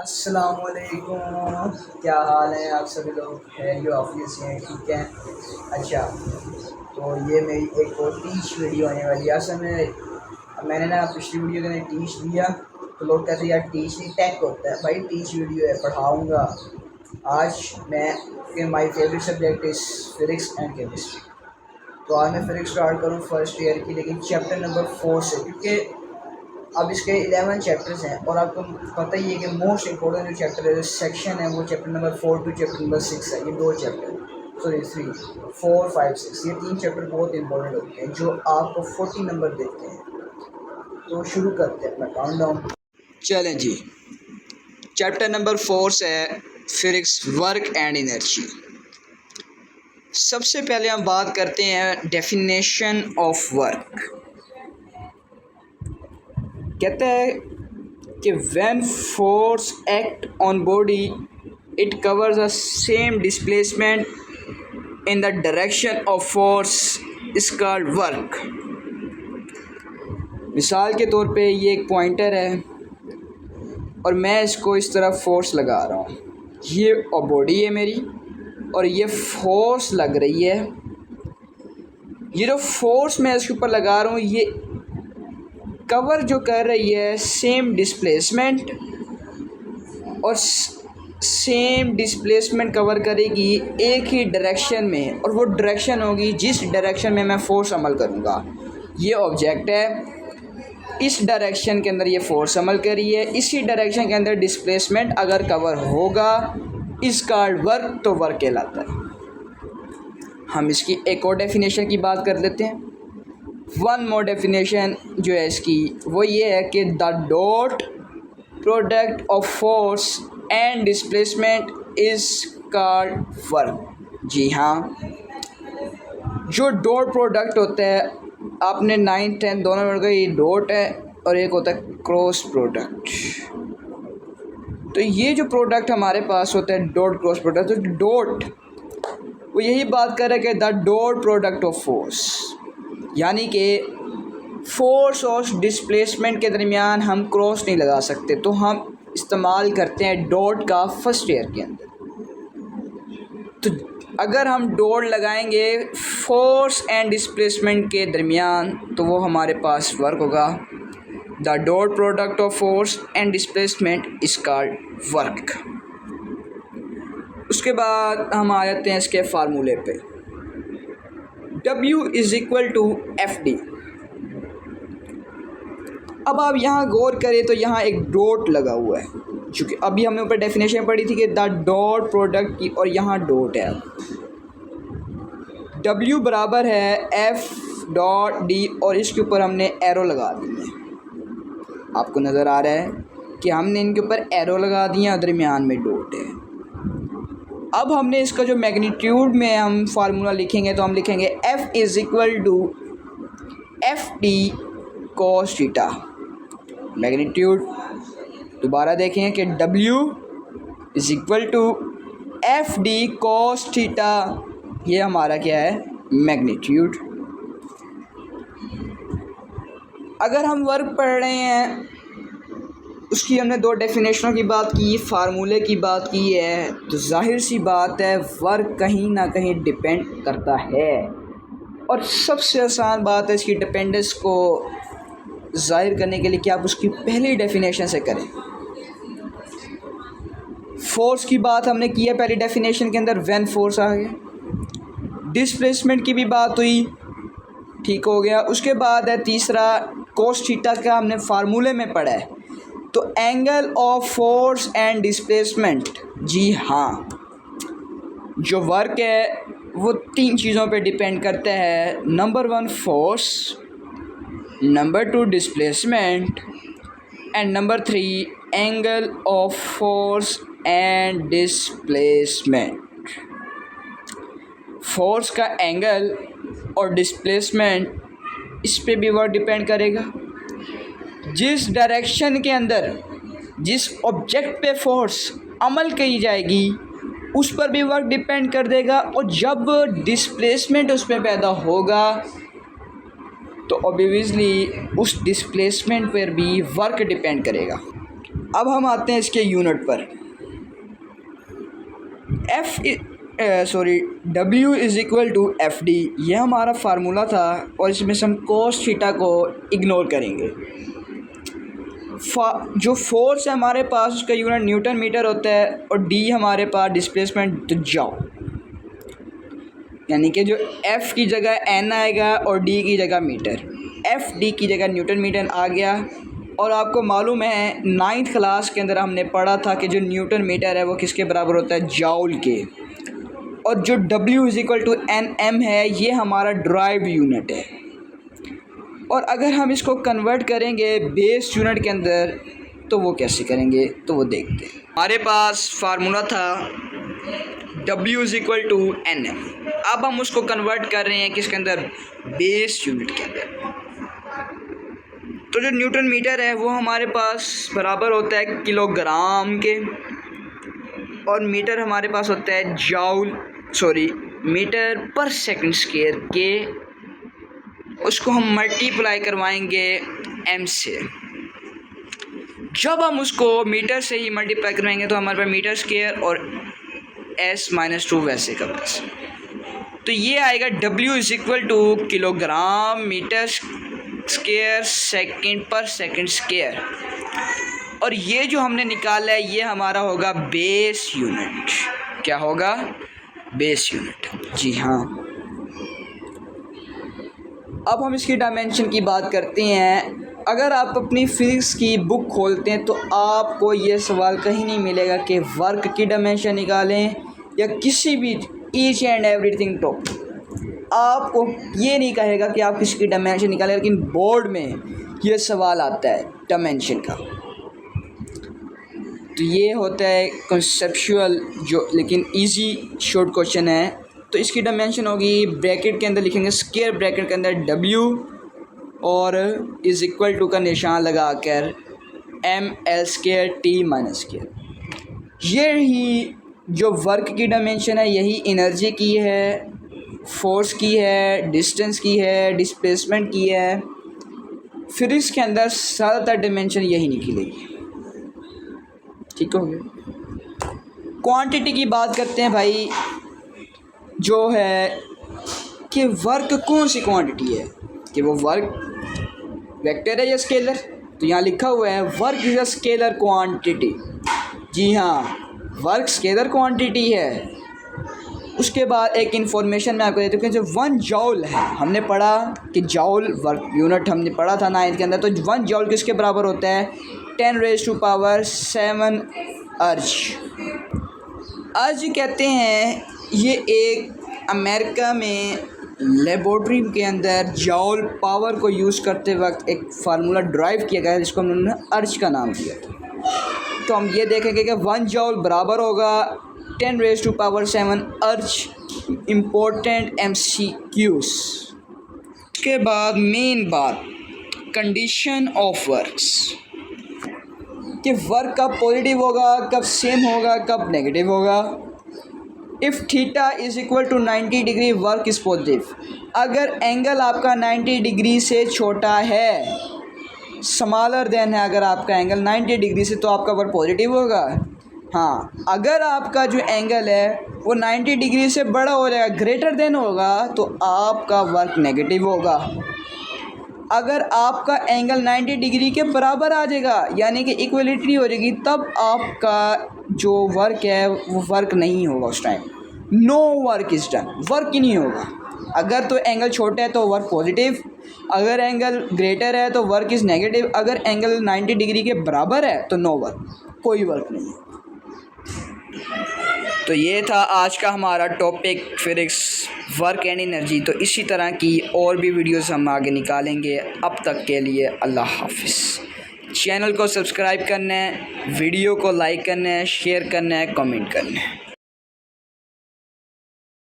अस्सलामुअलैकुम। क्या हाल है आप सभी लोग? है जो ऑफिस हैं, ठीक है। अच्छा, तो ये मेरी एक और टीच वीडियो आने वाली है। असल में मैंने ना पिछली वीडियो में टीच दिया तो लोग कहते हैं यार टीच नहीं टैक होता है। भाई टीच वीडियो है, पढ़ाऊँगा। आज मैं कि my favourite subject is physics and chemistry. तो आज मैं फिज़िक्स स्टार्ट करूँ फर्स्ट ईयर की, लेकिन चैप्टर नंबर 4 से, क्योंकि अब इसके 11 चैप्टर्स हैं और आपको पता ही है कि मोस्ट इम्पोर्टेंट जो चैप्टर है, जो सेक्शन है, वो chapter number 4 to chapter number 6 है। ये दो चैप्टर, सॉरी 3, 4, 5, 6, ये तीन चैप्टर बहुत इंपॉर्टेंट होते हैं जो आपको 40 नंबर देते हैं। तो शुरू करते हैं अपना काउंटडाउन। चलें जी, चैप्टर नंबर 4 से है फिजिक्स, वर्क एंड एनर्जी। सबसे पहले हम बात करते हैं डेफिनेशन ऑफ वर्क। कहता है कि when force act on body it covers the same displacement in the direction of force is called work. मिसाल के तौर पे ये एक पॉइंटर है और मैं इसको इस तरह फोर्स लगा रहा हूँ। ये बॉडी है मेरी और ये फोर्स लग रही है। ये जो फोर्स मैं इसके ऊपर लगा रहा हूँ ये कवर जो कर रही है सेम डिस्प्लेसमेंट, और सेम डिस्प्लेसमेंट कवर करेगी एक ही डायरेक्शन में, और वो डायरेक्शन होगी जिस डायरेक्शन में मैं फोर्स अमल करूँगा। ये ऑब्जेक्ट है, इस डायरेक्शन के अंदर ये फोर्स अमल करी है, इसी डायरेक्शन के अंदर डिस्प्लेसमेंट अगर कवर होगा इसका वर्क तो वर्क कहलाता है। हम इसकी एक और डेफिनेशन की बात कर लेते हैं। वन मोर डेफिनेशन जो है इसकी वो ये है कि the dot product of force and displacement is called work. जी हाँ, जो डॉट प्रोडक्ट होता है, आपने 9th 10th दोनों में, ये डॉट है और एक होता है क्रॉस प्रोडक्ट। तो ये जो प्रोडक्ट हमारे पास होता है डॉट क्रॉस प्रोडक्ट, तो डॉट वो यही बात कर रहा है कि the dot product of force, यानी कि फोर्स और डिस्प्लेसमेंट के दरमियान हम क्रॉस नहीं लगा सकते, तो हम इस्तेमाल करते हैं डॉट का फर्स्ट ईयर के अंदर। तो अगर हम डॉट लगाएंगे फोर्स एंड डिस्प्लेसमेंट के दरमियान तो वो हमारे पास वर्क होगा। The dot product of force and displacement is called work. उसके बाद हम आ जाते हैं इसके फार्मूले पे। W is equal to FD। अब आप यहाँ गौर करें तो यहाँ एक डॉट लगा हुआ है, चूँकि अभी हमने ऊपर डेफिनेशन पढ़ी थी कि द डॉट प्रोडक्ट की, और यहाँ डॉट है। W बराबर है F.D और इसके ऊपर हमने एरो लगा दी है। आपको नज़र आ रहा है कि हमने इनके ऊपर एरो लगा दिया और दरमियान में डॉट है। अब हमने इसका जो मैग्नीट्यूड में हम फार्मूला लिखेंगे तो हम लिखेंगे F is equal to FD cos theta. Magnitude दोबारा देखें कि W is equal to FD cos theta, ये हमारा क्या है, मैग्नीट्यूड। अगर हम वर्क पढ़ रहे हैं, उसकी हमने दो डेफिनेशनों की बात की, फार्मूले की बात की है, तो जाहिर सी बात है वर्क कहीं ना कहीं डिपेंड करता है। और सबसे आसान बात है इसकी डिपेंडेंस को ज़ाहिर करने के लिए कि आप उसकी पहली डेफिनेशन से करें। फोर्स की बात हमने की है पहली डेफिनेशन के अंदर, व्हेन फोर्स आ गया। डिस्प्लेसमेंट की भी बात हुई, ठीक हो गया। उसके बाद है तीसरा cos थीटा का हमने फार्मूले में पढ़ा है, तो angle of force and displacement. जी हाँ, जो वर्क है वो तीन चीज़ों पे डिपेंड करता है। Number 1 force, number 2 displacement, and number 3 angle of force and displacement. Force का एंगल और डिस्प्लेसमेंट, इस पे भी वर्क डिपेंड करेगा। जिस डायरेक्शन के अंदर जिस ऑब्जेक्ट पे फोर्स अमल की जाएगी उस पर भी वर्क डिपेंड कर देगा, और जब डिस्प्लेसमेंट उस पर पैदा होगा तो ऑब्वियसली उस डिस्प्लेसमेंट पर भी वर्क डिपेंड करेगा। अब हम आते हैं इसके यूनिट पर। W is equal to F D, यह हमारा फार्मूला था और इसमें से हम कोस थीटा को इग्नोर करेंगे। जो फोर्स है हमारे पास उसका यूनिट न्यूटन मीटर होता है और डी हमारे पास डिस्प्लेसमेंट जॉल, यानी कि जो F की जगह N आएगा और D की जगह मीटर, F D की जगह न्यूटन मीटर आ गया। और आपको मालूम है 9th क्लास के अंदर हमने पढ़ा था कि जो न्यूटन मीटर है वो किसके बराबर होता है, जॉल के। और जो W is equal to NM है ये हमारा ड्राइव यूनिट है। और अगर हम इसको कन्वर्ट करेंगे बेस यूनिट के अंदर तो वो कैसे करेंगे तो वो देखते हैं। हमारे पास फार्मूला था W is equal to NM, अब हम उसको कन्वर्ट कर रहे हैं किसके अंदर, बेस यूनिट के अंदर। तो जो न्यूटन मीटर है वो हमारे पास बराबर होता है किलोग्राम के और मीटर हमारे पास होता है मीटर पर सेकंड स्क्वायर के। उसको हम मल्टीप्लाई करवाएंगे m से। जब हम उसको मीटर से ही मल्टीप्लाई करवाएंगे तो हमारे पास मीटर स्क्वायर और s-2 वैसे का वैसे। तो ये आएगा W is equal to kilogram metre square second पर सेकंड स्क्वायर। और ये जो हमने निकाला है ये हमारा होगा बेस यूनिट। क्या होगा, बेस यूनिट। जी हाँ। अब हम इसकी डायमेंशन की बात करते हैं। अगर आप अपनी फिज़िक्स की बुक खोलते हैं तो आपको ये सवाल कहीं नहीं मिलेगा कि वर्क की डायमेंशन निकालें या किसी भी ईच एंड एवरीथिंग टॉपिक आपको ये नहीं कहेगा कि आप किसकी डायमेंशन निकालें, लेकिन बोर्ड में ये सवाल आता है डायमेंशन का। तो ये होता है कंसेप्चुअल जो लेकिन इजी शॉर्ट क्वेश्चन है। तो इसकी डायमेंशन होगी, ब्रैकेट के अंदर लिखेंगे स्क्वायर ब्रैकेट के अंदर W और इज़ इक्वल टू का निशान लगाकर mL²T-²। ये ही जो वर्क की डायमेंशन है यही एनर्जी की है, फोर्स की है, डिस्टेंस की है, डिस्प्लेसमेंट की है। फिजिक्स के अंदर ज़्यादातर डायमेंशन यही निकलेगी। ठीक हो गया। क्वांटिटी की बात करते हैं भाई, जो है कि वर्क कौन सी क्वांटिटी है, कि वो वर्क वेक्टर है या स्केलर। तो यहाँ लिखा हुआ है work is a scalar quantity. जी हाँ, वर्क स्केलर क्वांटिटी है। उसके बाद एक इन्फॉर्मेशन मैं आपको देता हूँ कि जो 1 जॉल है, हमने पढ़ा कि जॉल वर्क यूनिट हमने पढ़ा था 9th के अंदर। तो 1 जॉल किसके बराबर होता है, 10⁻⁷ अर्ज। अर्ज कहते हैं ये एक अमेरिका में लेबोरेटरी के अंदर जॉल पावर को यूज़ करते वक्त एक फार्मूला ड्राइव किया गया जिसको उन्होंने अर्ज का नाम दिया था। तो हम ये देखेंगे कि 1 जॉल बराबर होगा 10⁻⁷ अर्ज। Important MCQs। उसके बाद मेन बात, कंडीशन ऑफ वर्क्स, कि वर्क कब पॉजिटिव होगा, कब सेम होगा, कब नेगेटिव होगा। If theta is equal to 90 degree work is positive. अगर एंगल आपका 90 डिग्री से छोटा है, स्मॉलर देन है, अगर आपका एंगल 90 डिग्री से, तो आपका वर्क पॉजिटिव होगा। हाँ, अगर आपका जो एंगल है वो 90 डिग्री से बड़ा हो जाएगा, ग्रेटर देन होगा, तो आपका वर्क नेगेटिव होगा। अगर आपका एंगल 90 डिग्री के बराबर आ जाएगा, यानी कि इक्वलिटी हो जाएगी, तब आपका जो वर्क है वो वर्क नहीं होगा। उस time no work is done, work ही नहीं होगा। अगर तो एंगल छोटा है तो वर्क पॉजिटिव, अगर एंगल ग्रेटर है तो वर्क इज़ नेगेटिव, अगर एंगल 90 डिग्री के बराबर है तो नो वर्क, कोई वर्क नहीं। तो ये था आज का हमारा topic physics, work and energy. तो इसी तरह की और भी वीडियोस हम आगे निकालेंगे। अब तक के लिए अल्लाह हाफिज़। चैनल को सब्सक्राइब करना है, वीडियो को लाइक करना है, शेयर करना है, कमेंट करना है।